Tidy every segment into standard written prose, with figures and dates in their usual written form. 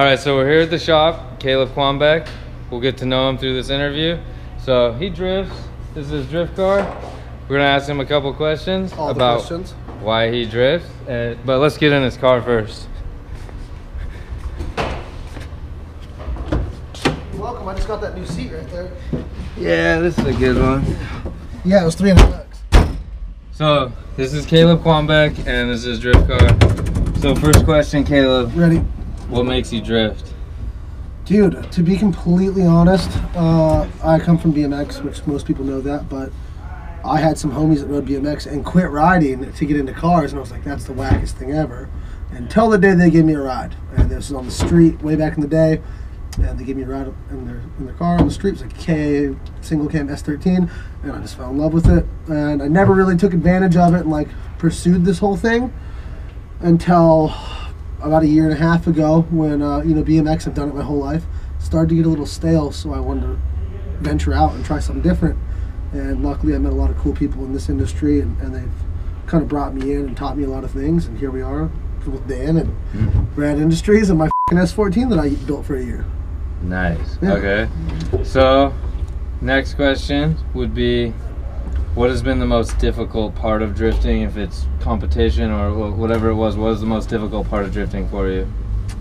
All right, so we're here at the shop, Caleb Quanbeck. We'll get to know him through this interview. So he drifts. This is his drift car. We're gonna ask him a couple questions about why he drifts. But let's get in his car first. You're welcome. I just got that new seat right there. Yeah, this is a good one. Yeah, it was $300. So this is Caleb Quanbeck, and this is his drift car. So first question, Caleb. Ready? What makes you drift? Dude, to be completely honest, I come from BMX, which most people know that, but I had some homies that rode BMX and quit riding to get into cars, and I was like, that's the wackest thing ever. Until the day they gave me a ride. And this was on the street way back in the day, and they gave me a ride in their car on the street. It was like single cam S13, and I just fell in love with it. And I never really took advantage of it and like pursued this whole thing until about a year and a half ago when, you know, BMX, I've done it my whole life, started to get a little stale, so I wanted to venture out and try something different. And luckily I met a lot of cool people in this industry, and they've kind of brought me in and taught me a lot of things, and here we are with Dan and Rad Industries and my S14 that I built for a year. Nice. Yeah. Okay. So next question would be, what has been the most difficult part of drifting? If it's competition or whatever it was, what was the most difficult part of drifting for you?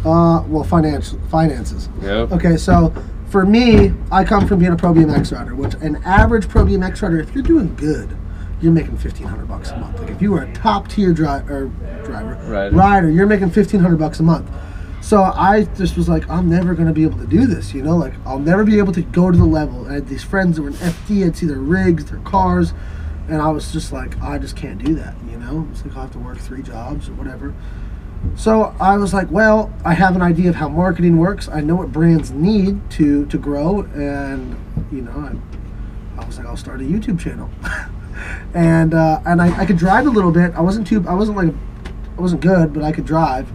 Well, finances. Yep. Okay, so for me, I come from being a pro BMX rider, which an average pro BMX rider, if you're doing good, you're making $1,500 a month. Like if you were a top tier rider, you're making $1,500 a month. So I just was like, I'm never going to be able to do this, you know? Like, I'll never be able to go to the level. I had these friends that were in FD, I'd see their rigs, their cars, and I was just like, I just can't do that, you know? It's like I'll have to work 3 jobs or whatever. So I was like, well, I have an idea of how marketing works. I know what brands need to grow, and, you know, I was like, I'll start a YouTube channel. and I could drive a little bit. I wasn't good, but I could drive.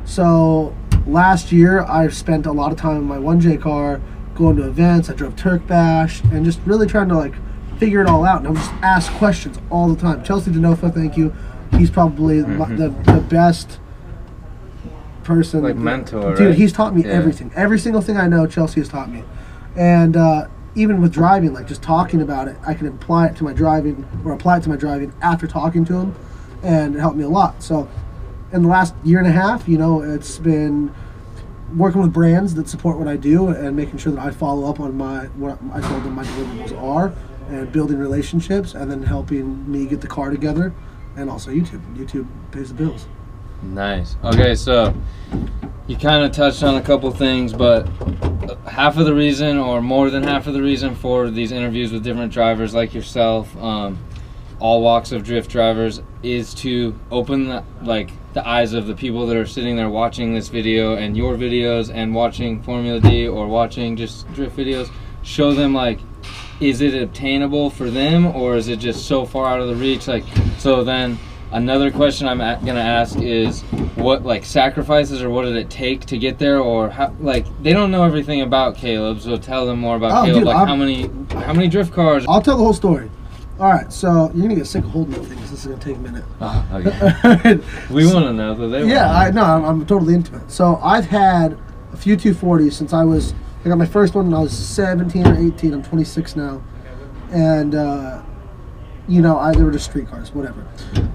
So last year, I spent a lot of time in my 1J car, going to events. I drove Turk Bash, and just really trying to like figure it all out. And I would just ask questions all the time. Chelsea DeNofa, thank you. He's probably the best person. Like mentor, dude, right? He's taught me everything. Every single thing I know, Chelsea has taught me. And even with driving, like just talking about it, I can apply it to my driving after talking to him, and it helped me a lot. So in the last year and a half, you know, it's been working with brands that support what I do and making sure that I follow up on what I told them my deliverables are, and building relationships, and then helping me get the car together, and also YouTube. YouTube pays the bills. Nice. Okay, so you kind of touched on a couple things, but half of the reason, or more than half of the reason, for these interviews with different drivers like yourself, all walks of drift drivers, is to open the eyes of the people that are sitting there watching this video and your videos and watching Formula D or watching just drift videos. Show them, like, is it obtainable for them, or is it just so far out of the reach? Like, so then another question I'm gonna ask is, what, like, sacrifices, or what did it take to get there, or how, like, they don't know everything about Caleb, so tell them more about Caleb. Dude, like, how many drift cars? I'll tell the whole story. All right, so you're gonna get sick of holding that thing because this is gonna take a minute. Oh, okay. We want to know that they. Yeah, I know. I'm totally into it. So I've had a few 240s since I got my first one when I was 17 or 18. I'm 26 now, and you know, they were just street cars, whatever.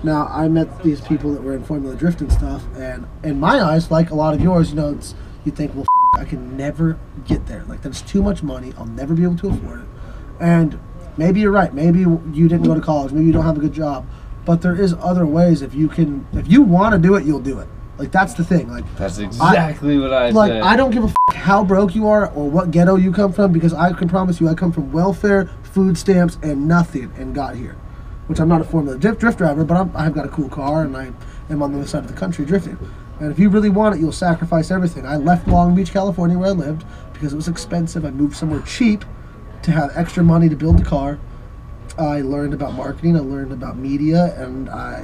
Now I met these people that were in Formula Drift and stuff, and in my eyes, like a lot of yours, you know, you think, well, I can never get there. Like, that's too much money. I'll never be able to afford it, and maybe you're right. Maybe you didn't go to college. Maybe you don't have a good job. But there is other ways. If you want to do it, you'll do it. Like, that's the thing. Like, that's exactly what I like, said. I don't give a how broke you are or what ghetto you come from, because I can promise you I come from welfare, food stamps, and nothing, and got here. Which, I'm not a Formula drift driver, but I've got a cool car, and I am on the other side of the country drifting. And if you really want it, you'll sacrifice everything. I left Long Beach, California, where I lived, because it was expensive. I moved somewhere cheap to have extra money to build the car. I learned about marketing, I learned about media, and I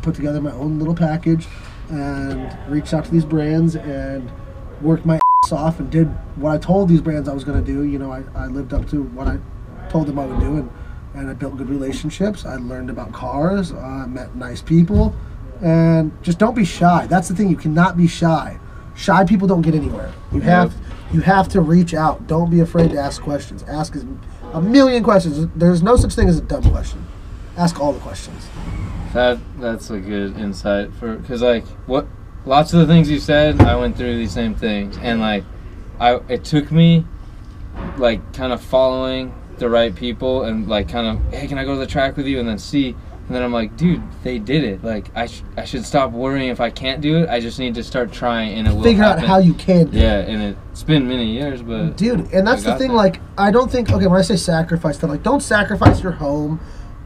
put together my own little package and reached out to these brands and worked my ass off and did what I told these brands I was going to do. You know, I lived up to what I told them I would do, and I built good relationships. I learned about cars, I met nice people, and just don't be shy. That's the thing, you cannot be shy. Shy people don't get anywhere. You have to reach out. Don't be afraid to ask questions. Ask a million questions. There's no such thing as a dumb question. Ask all the questions. That's a good insight because like lots of the things you said, I went through these same things, and like it took me like kind of following the right people and like kind of, hey, can I go to the track with you, and then and then I'm like, dude, they did it. Like I should stop worrying if I can't do it. I just need to start trying, and it will figure happen. out how you can do it. Yeah, and it's been many years, but dude, and that's the thing. That. Like, I don't think, okay, when I say sacrifice, then like don't sacrifice your home,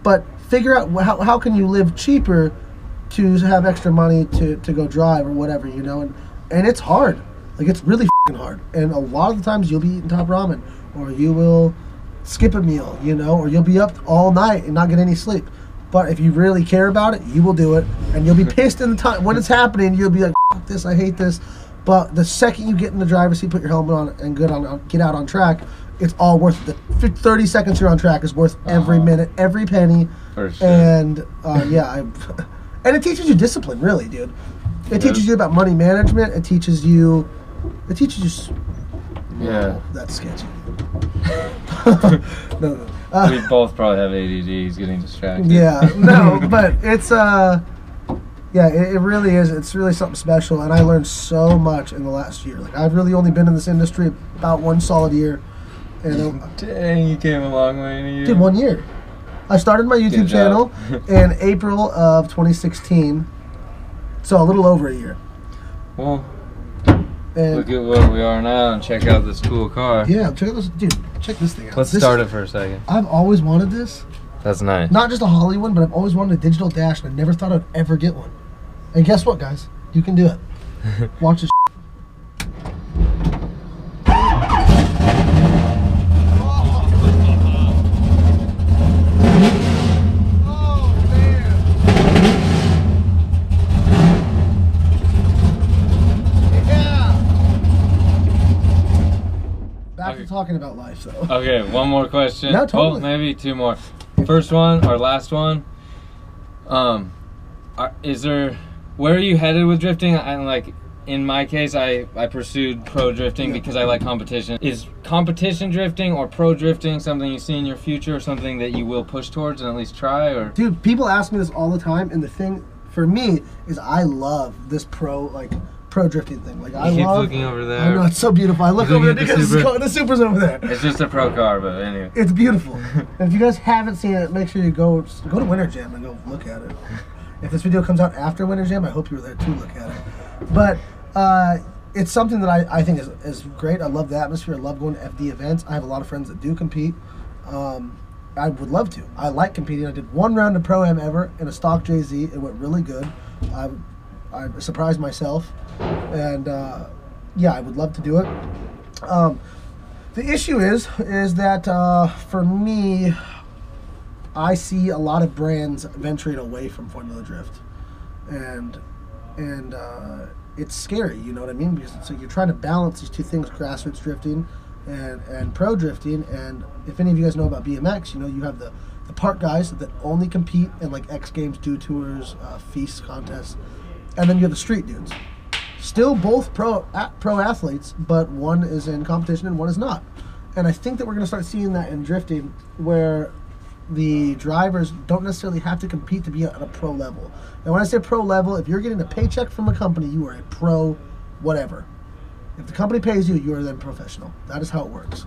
but figure out how can you live cheaper to have extra money to go drive or whatever, you know. And it's hard. Like, it's really f***ing hard. And a lot of the times you'll be eating top ramen, or you will skip a meal, you know, or you'll be up all night and not get any sleep. But if you really care about it, you will do it, and you'll be pissed in the time when it's happening. You'll be like, "F this, I hate this." But the second you get in the driver's seat, put your helmet on, and get out on track, it's all worth it. The 30 seconds you're on track is worth every minute, every penny. For sure. And and it teaches you discipline, really, dude. It teaches you about money management. It teaches you. Yeah. That's sketchy. No. We both probably have ADD. He's getting distracted. Yeah, no, but it's it really is. It's really something special, and I learned so much in the last year. Like, I've really only been in this industry about 1 solid year. And dang, you came a long way in a year. Dude, 1 year. I started my YouTube channel in April of 2016, so a little over a year. Well, look at where we are now, and check out this cool car. Yeah, check out this, dude. Check this thing out. Let's start it for a second. I've always wanted this. That's nice. Not just a Holly one, but I've always wanted a digital dash, and I never thought I'd ever get one. And guess what, guys? You can do it. Watch this. Talking about life, so. Okay, one more question. No, totally. Well, maybe 2 more. First one, or last one. Where are you headed with drifting? Like, in my case, I pursued pro drifting because I like competition. Is competition drifting or pro drifting something you see in your future, or something that you will push towards and at least try? Or dude, people ask me this all the time, and the thing for me is I love this pro drifting thing. Like, I love looking over there. I know, it's so beautiful. I look over there because the Supra's over there. It's just a pro car, but anyway. It's beautiful. And if you guys haven't seen it, make sure you go to Winter Jam and go look at it. If this video comes out after Winter Jam, I hope you were there to look at it. But it's something that I think is great. I love the atmosphere. I love going to FD events. I have a lot of friends that do compete. I would love to. I like competing. I did 1 round of Pro-Am ever in a stock JZ. It went really good. I surprised myself, and yeah, I would love to do it. The issue is that for me, I see a lot of brands venturing away from Formula Drift, and it's scary. You know what I mean? Because so you're trying to balance these 2 things: grassroots drifting and pro drifting. And if any of you guys know about BMX, you know you have the park guys that only compete in like X Games, Do Tours, feast contests. And then you have the street dudes. Still both pro athletes, but one is in competition and one is not. And I think that we're going to start seeing that in drifting, where the drivers don't necessarily have to compete to be at a pro level. And when I say pro level, if you're getting a paycheck from a company, you are a pro whatever. If the company pays you, you are then professional. That is how it works.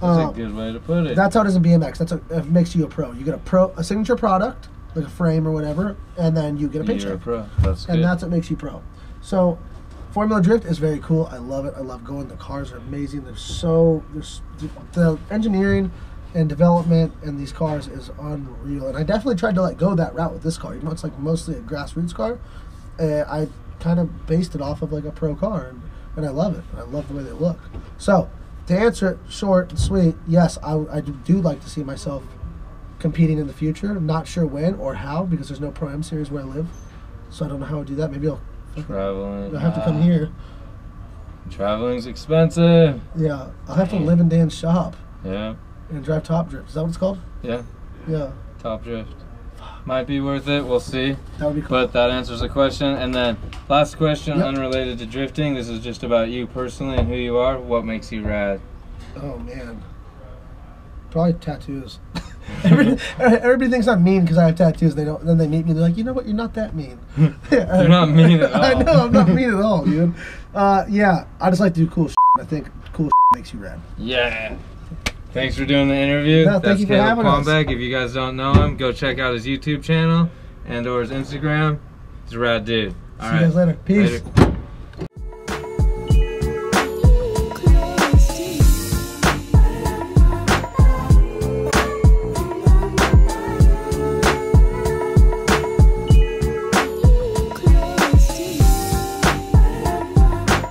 That's a good way to put it. That's how it is in BMX. That's what makes you a pro. You get a signature product, like a frame or whatever, and then you get a paycheck. You're a pro. That's good. And that's what makes you pro. So, Formula Drift is very cool. I love it. I love going. The cars are amazing. The engineering and development in these cars is unreal. And I definitely tried to go that route with this car. Even though it's like mostly a grassroots car, I kind of based it off of like a pro car, and I love it. I love the way they look. So, to answer it short and sweet, yes, I do like to see myself competing in the future. I'm not sure when or how, because there's no Pro-Am series where I live, so I don't know how I do that. Maybe I'll have to come here. Traveling's expensive. Yeah, I'll have to live in Dan's shop. Yeah. And drive Top Drift. Is that what it's called? Yeah. Yeah. Top Drift. Might be worth it. We'll see. That would be cool. But that answers the question. And then Last question, unrelated to drifting. This is just about you personally and who you are. What makes you rad? Oh man, probably tattoos. Everybody thinks I'm mean because I have tattoos. They don't. Then they meet me. They're like, you know what? You're not that mean. You're not mean at all. I know. I'm not mean at all, dude. Yeah, I just like to do cool shit. I think cool shit makes you rad. Yeah. Thanks for doing the interview. No, thank you for having us. Quanbeck. If you guys don't know him, go check out his YouTube channel and or his Instagram. He's a rad dude. See you guys later. Peace. Later.